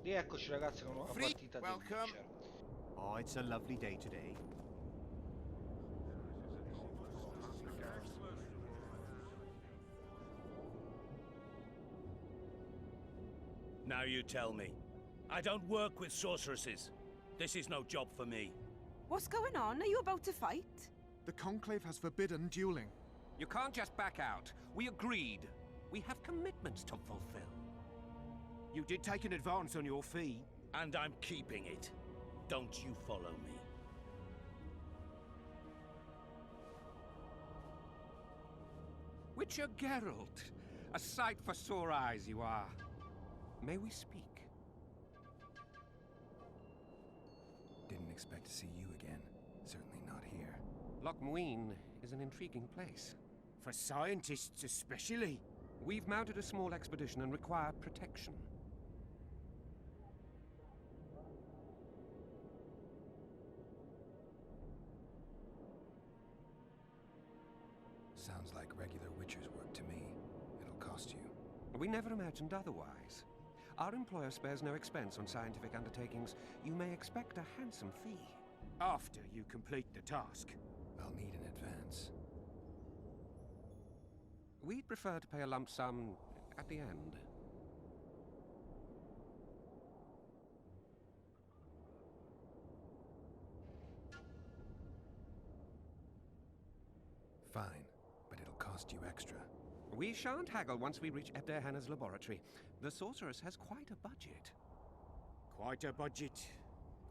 Rieccoci ragazzi con una nuova partita di Witcher. Oh, it's a lovely day today. Now you tell me. I don't work with sorceresses. This is no job for me. What's going on? Are you about to fight? The Conclave has forbidden dueling. You can't just back out. We agreed. We have commitments to fulfill. You did take an advance on your fee. And I'm keeping it. Don't you follow me. Witcher Geralt. A sight for sore eyes you are. May we speak? Didn't expect to see you again. Certainly not here. Loc Muinne is an intriguing place. For scientists especially. We've mounted a small expedition and require protection. Sounds like regular Witcher's work to me. It'll cost you. We never imagined otherwise. Our employer spares no expense on scientific undertakings. You may expect a handsome fee. After you complete the task. I'll need an advance. We'd prefer to pay a lump sum at the end. Fine, but it'll cost you extra. We shan't haggle once we reach Ebderhanna's laboratory. The sorceress has quite a budget. Quite a budget.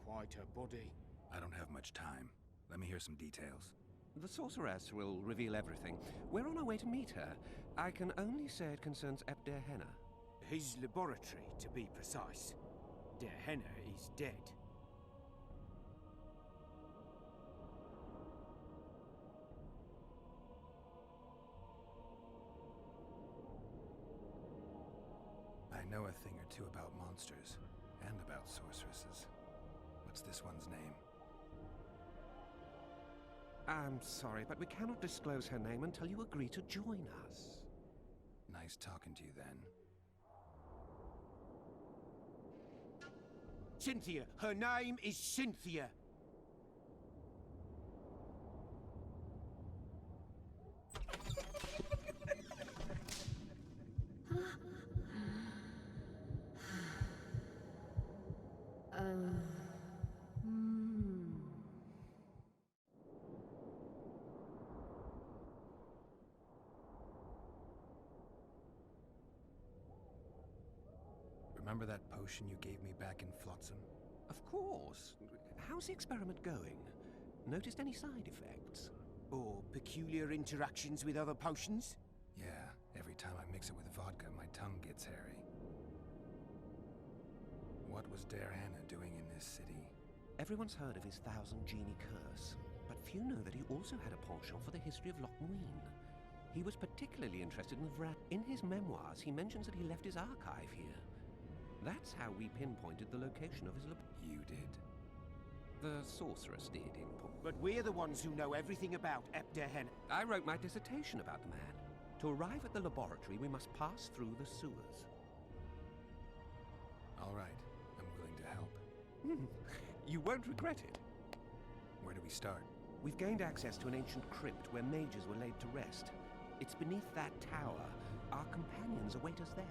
Quite a body. I don't have much time. Let me hear some details. The sorceress will reveal everything. We're on our way to meet her. I can only say it concerns Ebderhanna. His laboratory, to be precise. Henna is dead. I know a thing or two about monsters, and about sorceresses. What's this one's name? I'm sorry, but we cannot disclose her name until you agree to join us. Nice talking to you then. Cynthia! Her name is Cynthia! Remember that potion you gave me back in Flotsam? Of course. How's the experiment going? Noticed any side effects? Or peculiar interactions with other potions? Yeah, every time I mix it with vodka, my tongue gets hairy. What was Hanna doing in this city? Everyone's heard of his thousand genie curse, but few know that he also had a penchant for the history of Loc Muinne. He was particularly interested in the Vrat. In his memoirs, he mentions that he left his archive here. That's how we pinpointed the location of his lab. You did? The sorceress did, in point. But we're the ones who know everything about Ebderhanna. I wrote my dissertation about the man. To arrive at the laboratory, we must pass through the sewers. All right, I'm willing to help. You won't regret it. Where do we start? We've gained access to an ancient crypt where mages were laid to rest. It's beneath that tower. Our companions await us there.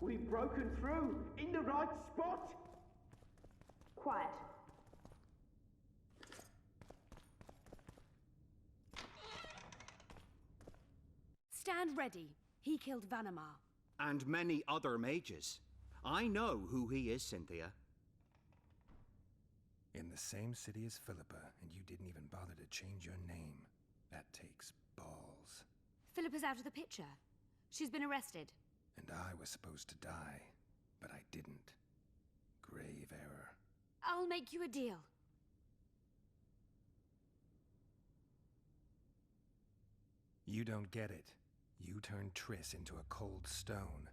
We've broken through in the right spot. Quiet. Stand ready. He killed Vanamar. And many other mages. I know who he is, Cynthia. In the same city as Philippa, and you didn't even bother to change your name. That takes balls. Philippa's out of the picture. She's been arrested. And I was supposed to die, but I didn't. Grave error. I'll make you a deal. You don't get it. You turned Triss into a cold stone.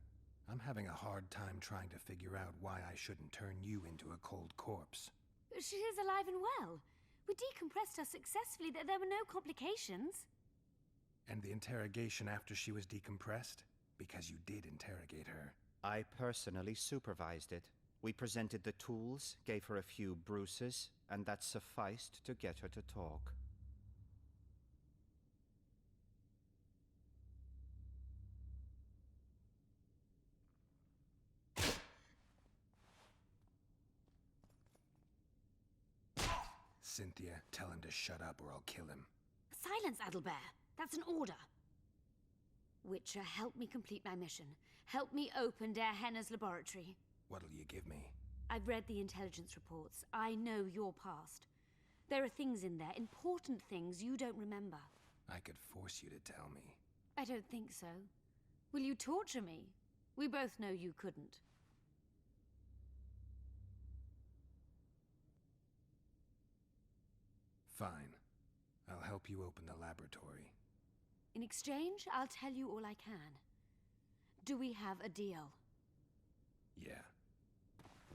I'm having a hard time trying to figure out why I shouldn't turn you into a cold corpse. She is alive and well. We decompressed her successfully. There were no complications. And the interrogation after she was decompressed? Because you did interrogate her. I personally supervised it. We presented the tools, gave her a few bruises, and that sufficed to get her to talk. Cynthia, tell him to shut up or I'll kill him. Silence, Adelbert. That's an order. Witcher, help me complete my mission. Help me open Der Henner's laboratory. What'll you give me? I've read the intelligence reports. I know your past. There are things in there, important things you don't remember. I could force you to tell me. I don't think so. Will you torture me? We both know you couldn't. Fine. I'll help you open the laboratory. In exchange, I'll tell you all I can. Do we have a deal? Yeah.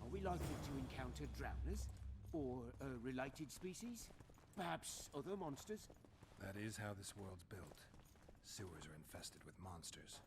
Are we likely to encounter drowners? Or a related species? Perhaps other monsters? That is how this world's built. Sewers are infested with monsters.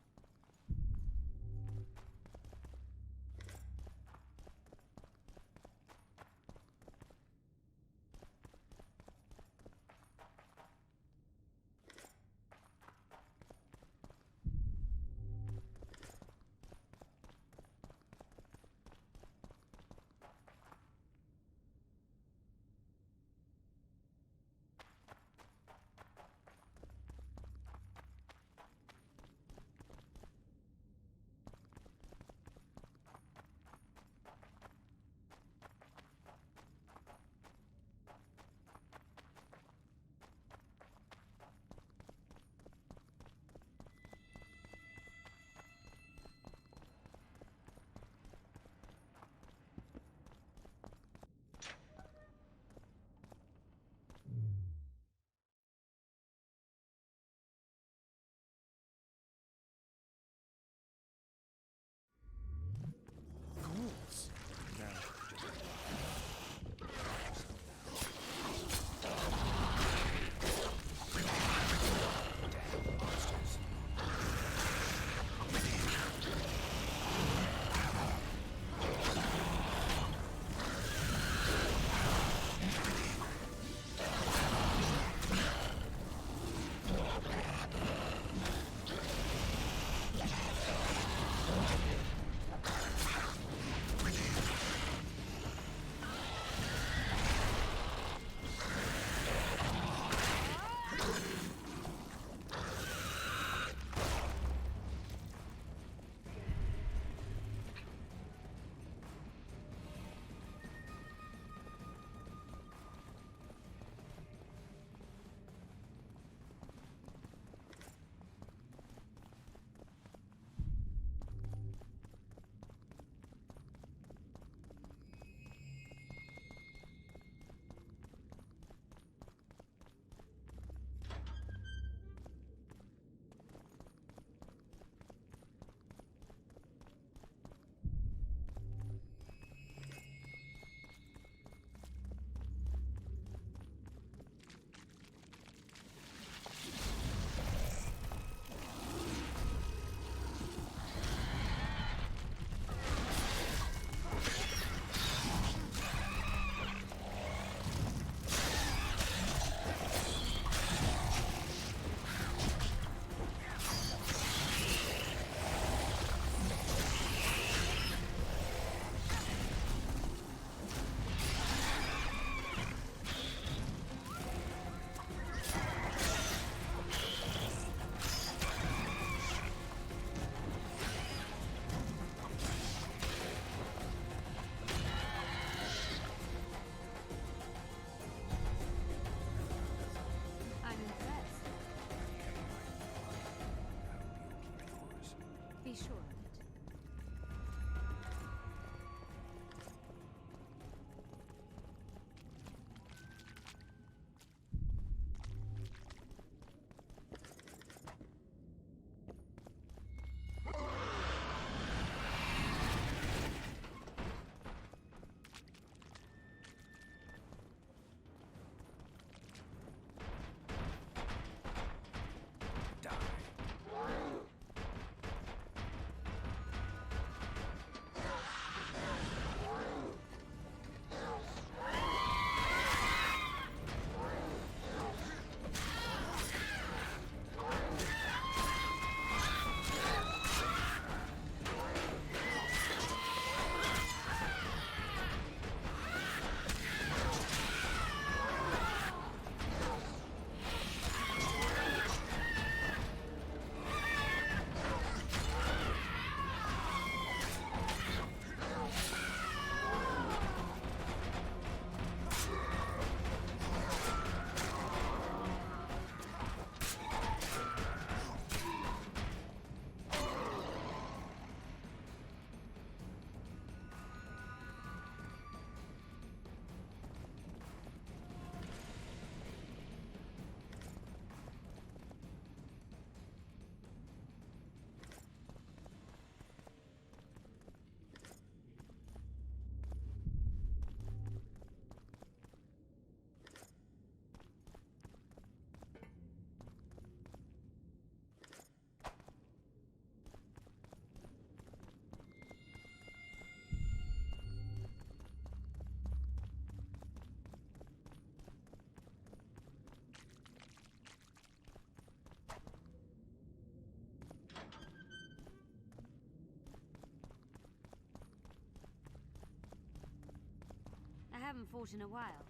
haven't fought in a while.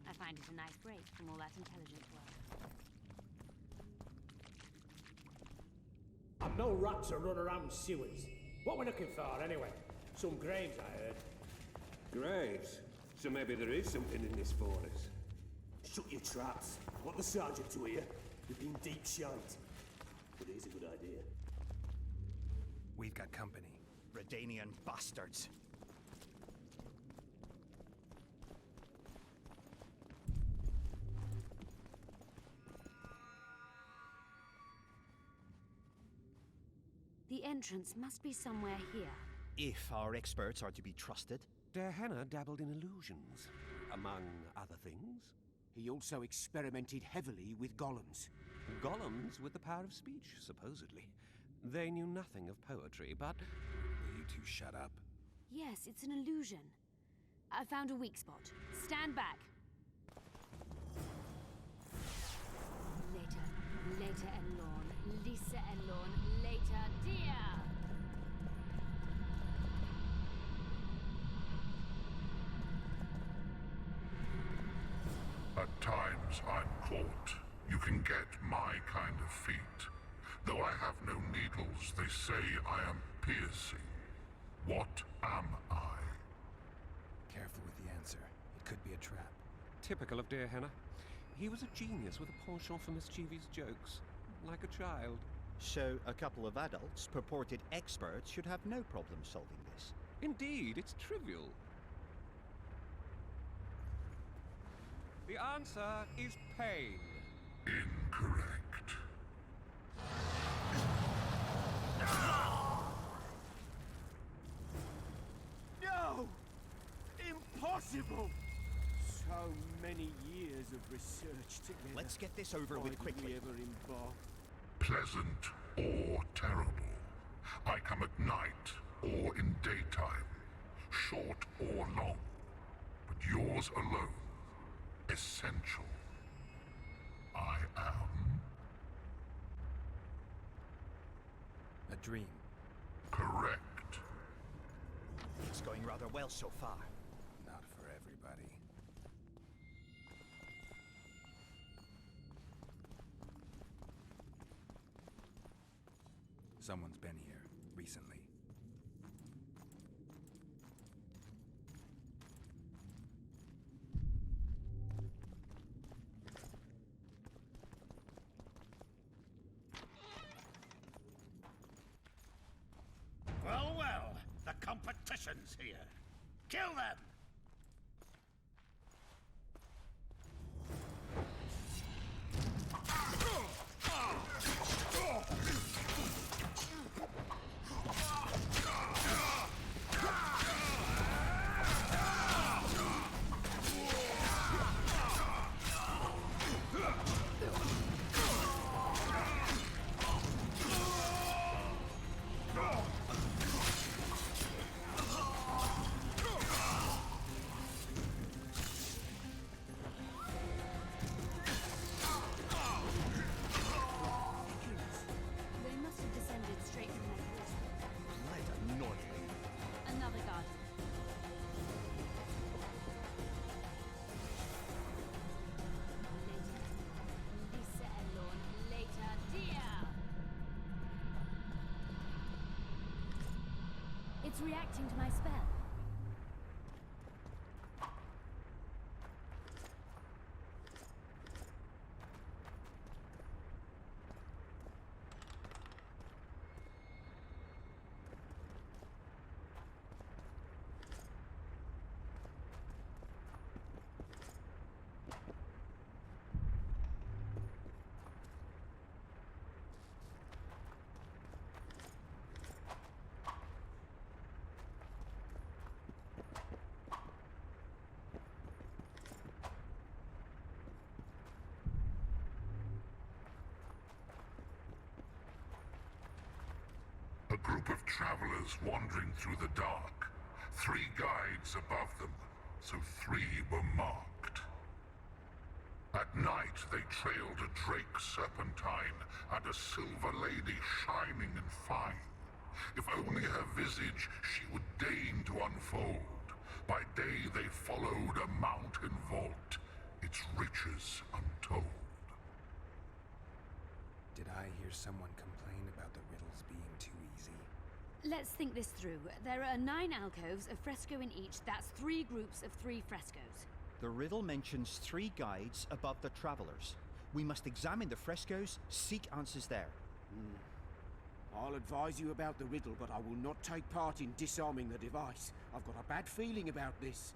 I find it a nice break from all that intelligent work. I'm no rat to run around sewers. What we're looking for, anyway? Some graves, I heard. Graves? So maybe there is something in this for us. Shut your traps. I want the sergeant to hear. You've been deep shite. But it is a good idea. We've got company. Redanian bastards. The entrance must be somewhere here. If our experts are to be trusted. Der Henner dabbled in illusions, among other things. He also experimented heavily with golems. Golems with the power of speech, supposedly. They knew nothing of poetry, but... Will you two shut up? Yes, it's an illusion. I found a weak spot. Stand back. Later and Lorn. Lisa and Lorn. Later, dear. At times I'm caught. You can get my kind of feat. Though I have no needles, they say I am piercing. What am I? Careful with the answer. It could be a trap. Typical of Der Henner. He was a genius with a penchant for mischievous jokes, like a child. So a couple of adults, purported experts, should have no problem solving this. Indeed, it's trivial. The answer is pain. Incorrect. No! Impossible! So many years of research together. Let's get this over with quickly. Ever embark? Pleasant or terrible. I come at night or in daytime, short or long. But yours alone, essential. I am. A dream. Correct. It's going rather well so far. Not for everybody. Someone's been here recently. Well, well, the competition's here. Kill them! They must have descended straight from my quarter. Let annoying. Another garden. Later. Lisa and Lorn. Later, dear. It's reacting to my spell. A group of travelers wandering through the dark. 3 guides above them, so 3 were marked. At night they trailed a drake serpentine and a silver lady shining and fine. If only her visage she would deign to unfold, By day they followed a mountain vault, its riches untold. Did I hear someone complain about the riddles being too easy? Let's think this through. There are 9 alcoves, a fresco in each. That's 3 groups of 3 frescoes. The riddle mentions 3 guides above the travelers. We must examine the frescoes, seek answers there. I'll advise you about the riddle, but I will not take part in disarming the device. I've got a bad feeling about this.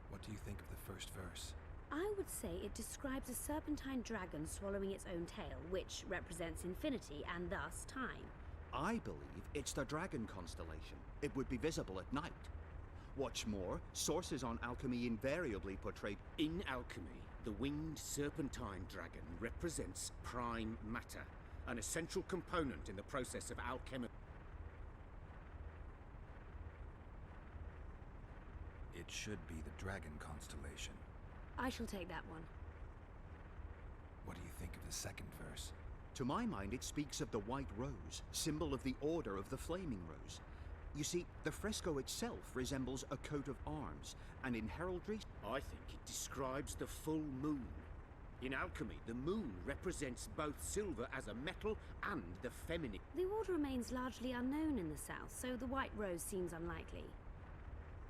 What do you think of the first verse? I would say it describes a serpentine dragon swallowing its own tail, which represents infinity and thus time. I believe it's the dragon constellation. It would be visible at night. What's more, sources on alchemy invariably portray... In alchemy, the winged serpentine dragon represents prime matter, an essential component in the process of alchemy. It should be the dragon constellation. I shall take that one. What do you think of the second verse? To my mind, it speaks of the white rose, symbol of the order of the flaming rose. You see, the fresco itself resembles a coat of arms, and in heraldry... I think it describes the full moon. In alchemy, the moon represents both silver as a metal and the feminine. The order remains largely unknown in the south, so the white rose seems unlikely.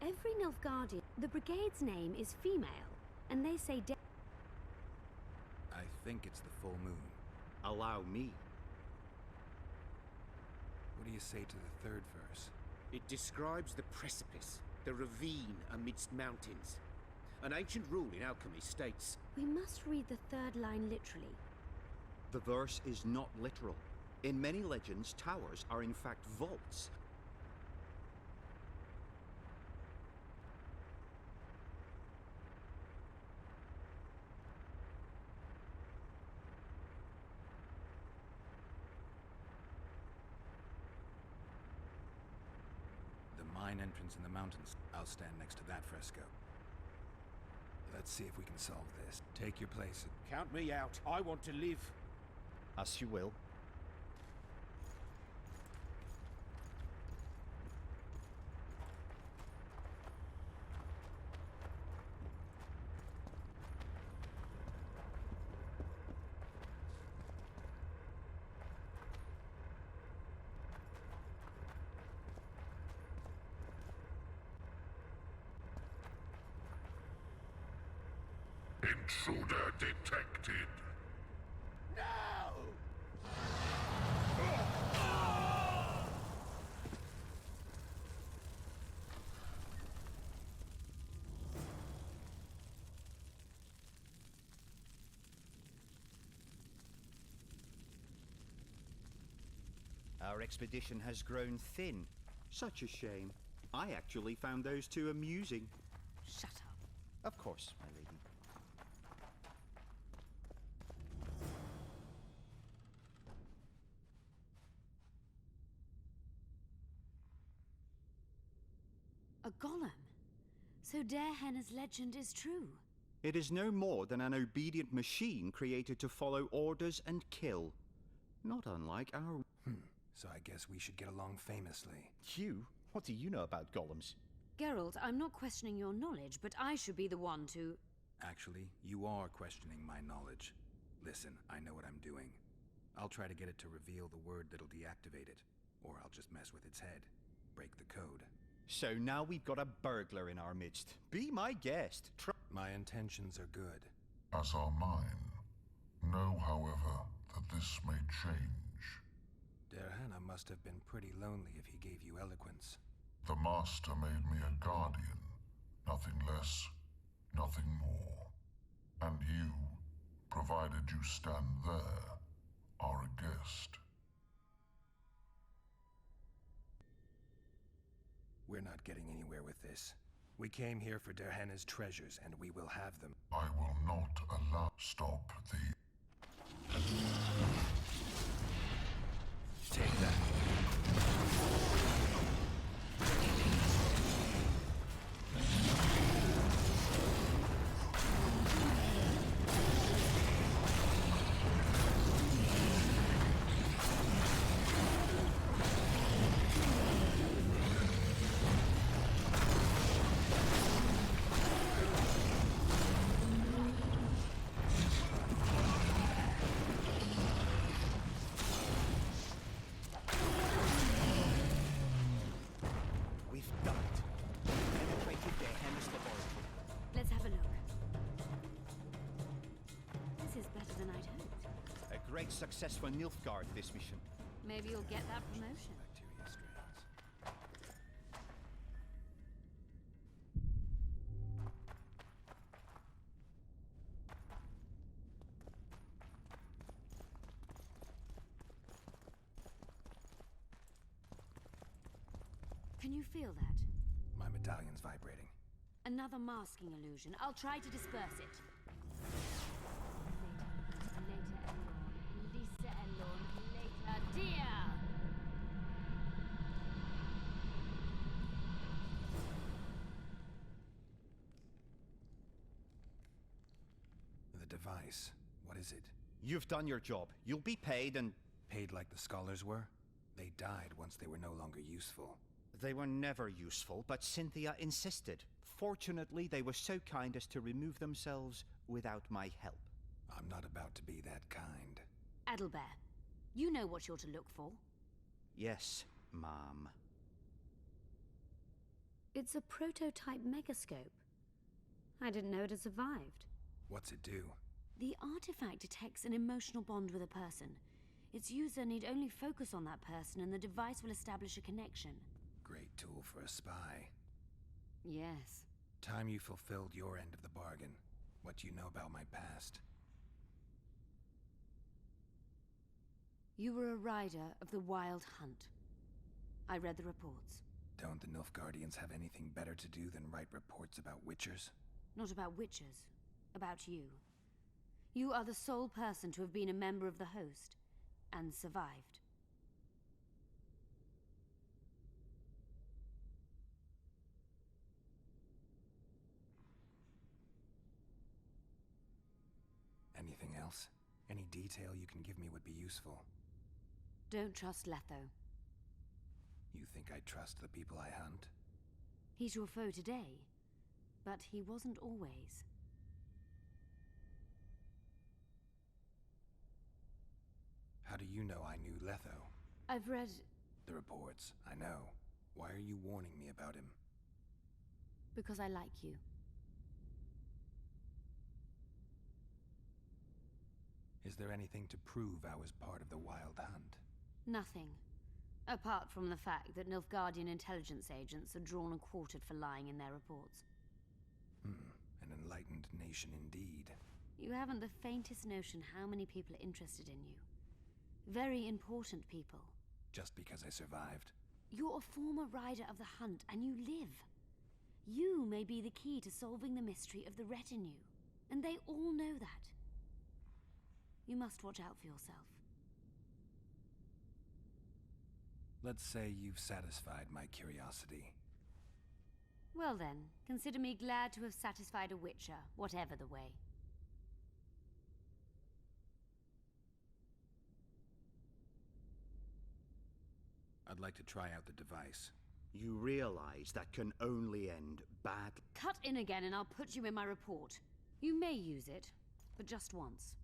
Every Nilfgaardian... The brigade's name is female, and they say... I think it's the full moon. Allow me. What do you say to the third verse? It describes the precipice, the ravine amidst mountains. An ancient rule in alchemy states... We must read the third line literally. The verse is not literal. In many legends, towers are in fact vaults. Mine entrance in the mountains. I'll stand next to that fresco. Let's see if we can solve this. Take your place. Count me out. I want to live. As you will. Intruder detected. No! Our expedition has grown thin. Such a shame. I actually found those 2 amusing. Shut up. Of course, my lady. A golem. So Derhenna's legend is true. It is no more than an obedient machine created to follow orders and kill. Not unlike our... So I guess we should get along famously. You? What do you know about golems? Geralt, I'm not questioning your knowledge, but I should be the one to... Actually, you are questioning my knowledge. Listen, I know what I'm doing. I'll try to get it to reveal the word that'll deactivate it, or I'll just mess with its head. Break the code. So now we've got a burglar in our midst. Be my guest. My intentions are good. As are mine. Know, however, that this may change. Derhenna must have been pretty lonely if he gave you eloquence. The Master made me a guardian. Nothing less, nothing more. And you, provided you stand there, are a guest. We're not getting anywhere with this. We came here for Derhenna's treasures, and we will have them. I will not allow... Stop the... Take that. great success for Nilfgaard this mission. Maybe you'll get that promotion. Bacteria strains. Can you feel that? My medallion's vibrating. Another masking illusion. I'll try to disperse it. Later, Elorn. Lisa Elorn. Later, dear! The device. What is it? You've done your job. You'll be paid and... Paid like the scholars were? They died once they were no longer useful. They were never useful, but Cynthia insisted. Fortunately, they were so kind as to remove themselves without my help. I'm not about to be that kind. Adalbert, you know what you're to look for. Yes, Mom. It's a prototype megascope. I didn't know it had survived. What's it do? The artifact detects an emotional bond with a person. Its user need only focus on that person and the device will establish a connection. Great tool for a spy. Yes. Time you fulfilled your end of the bargain. What do you know about my past? You were a rider of the Wild Hunt. I read the reports. Don't the Nilfgaardians have anything better to do than write reports about witchers? Not about witchers. About you. You are the sole person to have been a member of the host, and survived. Anything else? Any detail you can give me would be useful. Don't trust Letho. You think I trust the people I hunt? He's your foe today, but he wasn't always. How do you know I knew Letho? I've read... The reports, I know. Why are you warning me about him? Because I like you. Is there anything to prove I was part of the Wild Hunt? Nothing. Apart from the fact that Nilfgaardian intelligence agents are drawn and quartered for lying in their reports. An enlightened nation indeed. You haven't the faintest notion how many people are interested in you. Very important people. Just because I survived? You're a former rider of the hunt, and you live. You may be the key to solving the mystery of the retinue, and they all know that. You must watch out for yourself. Let's say you've satisfied my curiosity. Well then, consider me glad to have satisfied a witcher, whatever the way. I'd like to try out the device. You realize that can only end bad. Cut in again and I'll put you in my report. You may use it, but just once.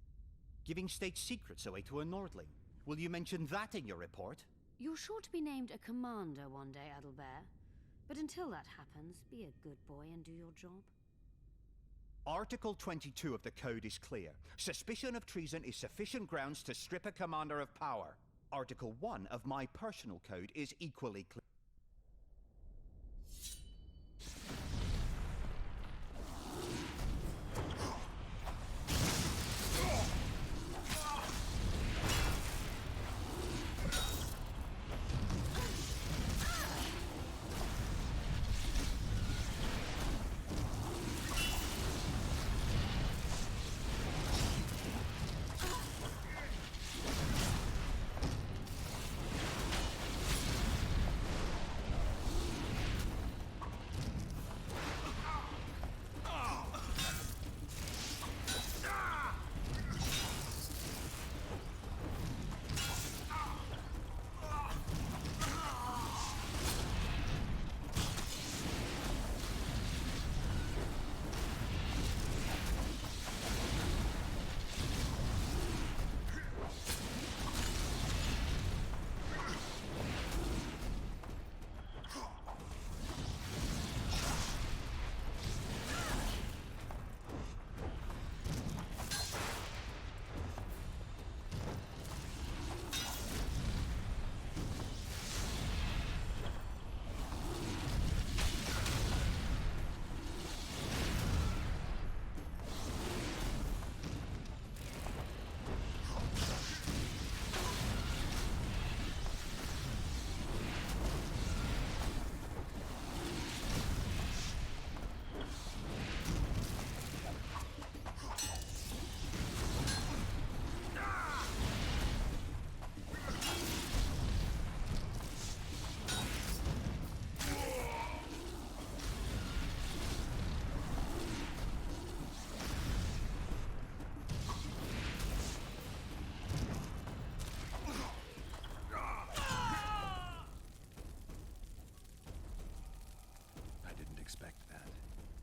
Giving state secrets away to a Nordling. Will you mention that in your report? You're sure to be named a commander one day, Adalbert. But until that happens, be a good boy and do your job. Article 22 of the Code is clear. Suspicion of treason is sufficient grounds to strip a commander of power. Article 1 of my personal code is equally clear.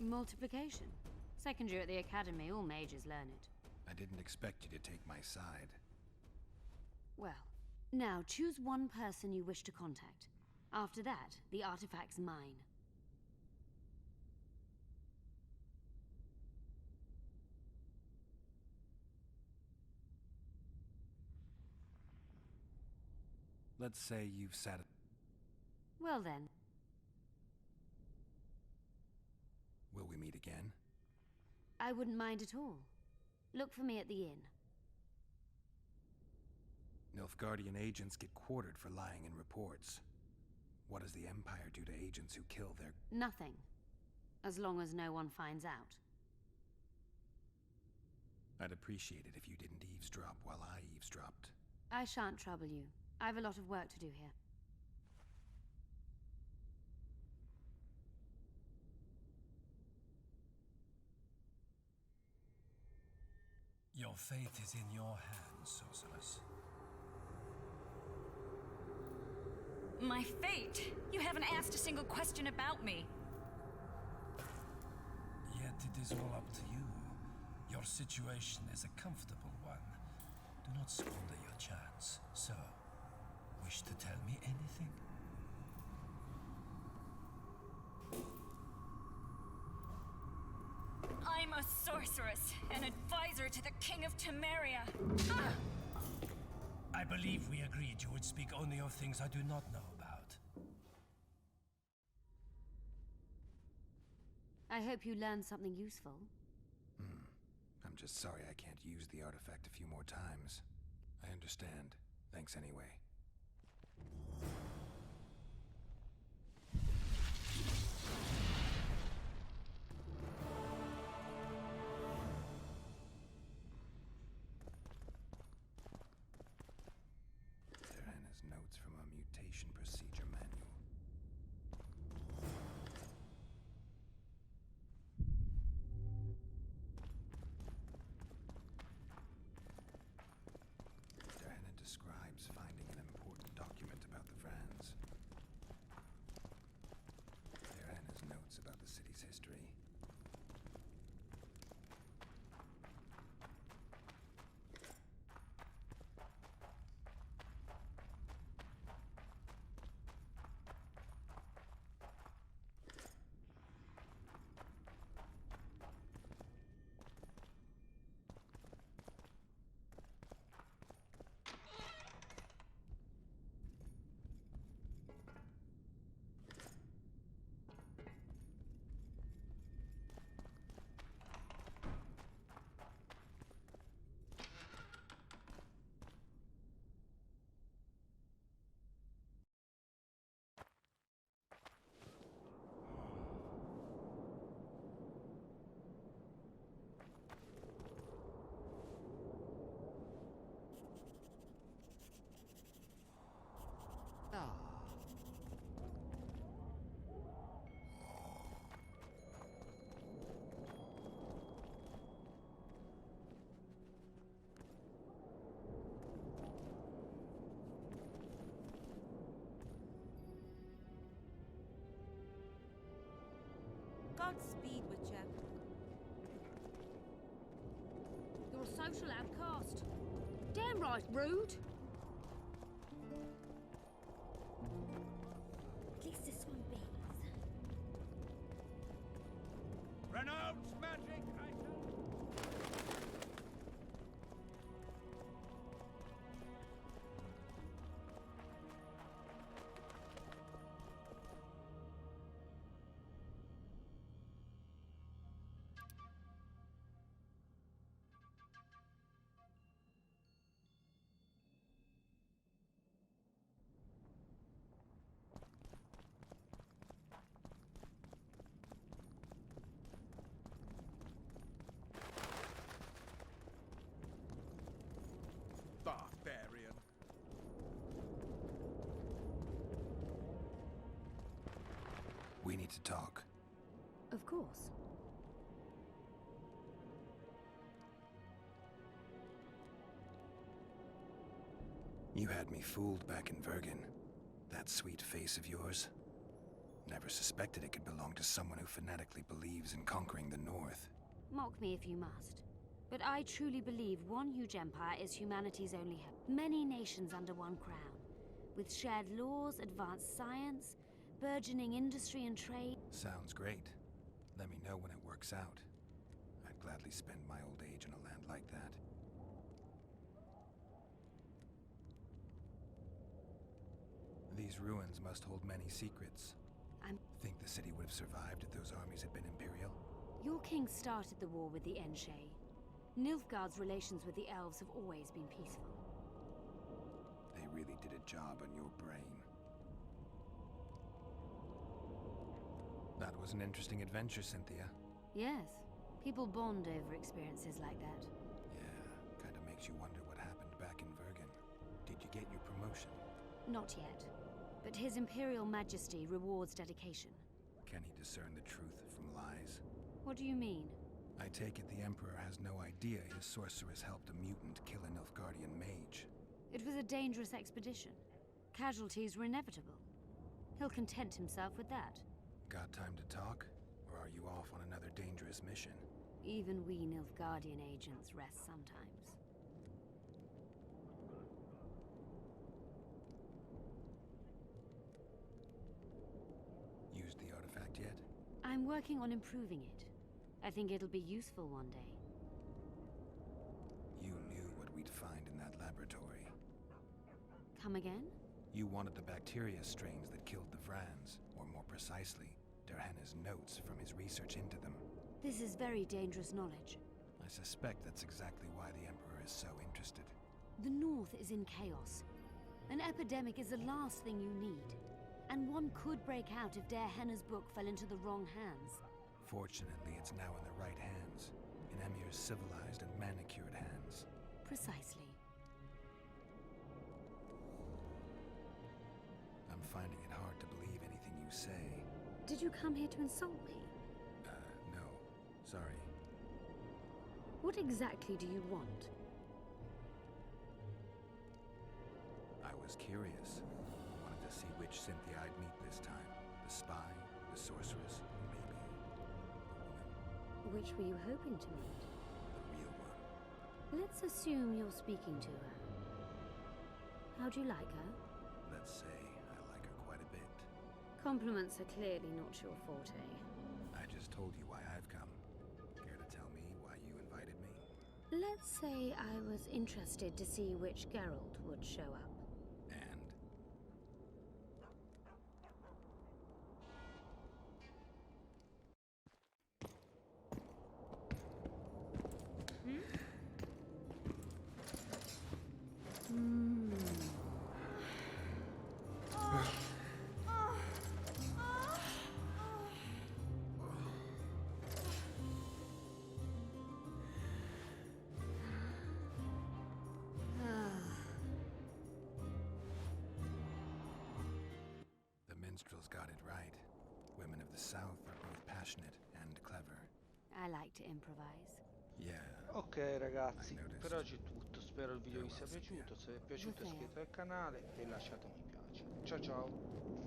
Multiplication. Second year at the academy, all mages learn it. I didn't expect you to take my side. Well, now choose one person you wish to contact. After that, the artifact's mine. Let's say you've sat... Well then. Will we meet again? I wouldn't mind at all. Look for me at the inn. Nilfgaardian agents get quartered for lying in reports. What does the Empire do to agents who kill their... Nothing. As long as no one finds out. I'd appreciate it if you didn't eavesdrop while I eavesdropped. I shan't trouble you. I've a lot of work to do here. Your fate is in your hands, sorceress. My fate? You haven't asked a single question about me. Yet it is all up to you. Your situation is a comfortable one. Do not squander your chance. So, wish to tell me anything? I'm a sorceress, an advisor to the King of Temeria. Ah! I believe we agreed you would speak only of things I do not know about. I hope you learned something useful. I'm just sorry I can't use the artifact a few more times. I understand. Thanks anyway. Notes from a mutation procedure manual. Diana describes finding an important document about the Vrans. Diana's notes about the city's history. Godspeed, Witcher. You're a social outcast. Damn right rude. At least this one beats. Renounce magic, I Barbarian. We need to talk. Of course. You had me fooled back in Vergen. That sweet face of yours. Never suspected it could belong to someone who fanatically believes in conquering the North. Mock me if you must. But I truly believe one huge empire is humanity's only hope. Many nations under one crown, with shared laws, advanced science, burgeoning industry and trade. Sounds great. Let me know when it works out. I'd gladly spend my old age in a land like that. These ruins must hold many secrets. Think the city would have survived if those armies had been Imperial? Your king started the war with the Enshe. Nilfgaard's relations with the elves have always been peaceful. They really did a job on your brain. That was an interesting adventure, Cynthia. Yes. People bond over experiences like that. Yeah, kinda makes you wonder what happened back in Vergen. Did you get your promotion? Not yet. But His Imperial Majesty rewards dedication. Can he discern the truth from lies? What do you mean? I take it the Emperor has no idea his sorceress helped a mutant kill a Nilfgaardian mage. It was a dangerous expedition. Casualties were inevitable. He'll content himself with that. Got time to talk? Or are you off on another dangerous mission? Even we Nilfgaardian agents rest sometimes. Used the artifact yet? I'm working on improving it. I think it'll be useful one day. You knew what we'd find in that laboratory. Come again? You wanted the bacteria strains that killed the Vrans, or more precisely, Derhenna's notes from his research into them. This is very dangerous knowledge. I suspect that's exactly why the Emperor is so interested. The North is in chaos. An epidemic is the last thing you need. And one could break out if Derhenna's book fell into the wrong hands. Fortunately, it's now in the right hands. In Emir's civilized and manicured hands. Precisely. I'm finding it hard to believe anything you say. Did you come here to insult me? No. Sorry. What exactly do you want? I was curious. Wanted to see which Cynthia I'd meet this time. The spy, the sorceress, or maybe the woman. Which were you hoping to meet? The real one. Let's assume you're speaking to her. How do you like her? Let's say I like her quite a bit. Compliments are clearly not your forte. I just told you why I've come. Care to tell me why you invited me? Let's say I was interested to see which Geralt would show up. And? Minstrels got it right. Women of the South are both passionate and clever. I like to improvise. Yeah. Ok ragazzi, per oggi è tutto. Spero il video vi sia piaciuto. Se vi è piaciuto iscrivetevi al canale e lasciate un mi piace. Ciao ciao.